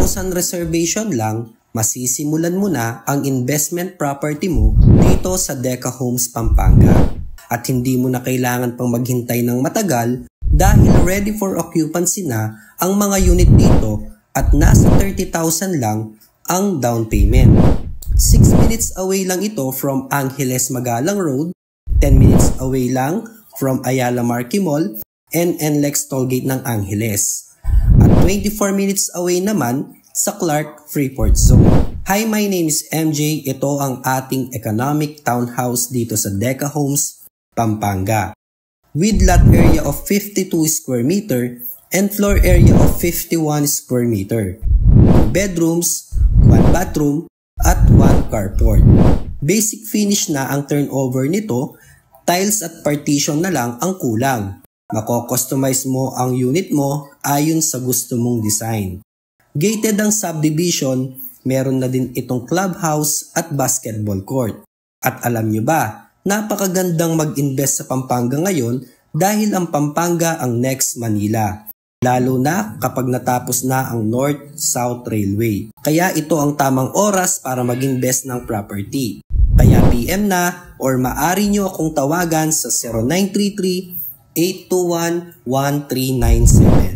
10,000 reservation lang, masisimulan mo na ang investment property mo dito sa Deca Homes Pampanga. At hindi mo na kailangan pang maghintay ng matagal dahil ready for occupancy na ang mga unit dito at nasa 30,000 lang ang down payment. 6 minutes away lang ito from Angeles Magalang Road, 10 minutes away lang from Ayala Marquee Mall and NLEX Tollgate ng Angeles. At 24 minutes away naman sa Clark Freeport Zone. Hi, my name is MJ. Ito ang ating economic townhouse dito sa Deca Homes Pampanga, with lot area of 52 square meter and floor area of 51 square meter. 2 bedrooms, 1 bathroom, at 1 carport. Basic finish na ang turnover nito, tiles at partition na lang ang kulang. Mako-customize mo ang unit mo ayon sa gusto mong design. Gated ang subdivision, meron na din itong clubhouse at basketball court. At alam nyo ba, napakagandang mag-invest sa Pampanga ngayon dahil ang Pampanga ang next Manila. Lalo na kapag natapos na ang North-South Railway. Kaya ito ang tamang oras para mag-invest ng property. Kaya PM na or maaari nyo akong tawagan sa 0933-821-1397.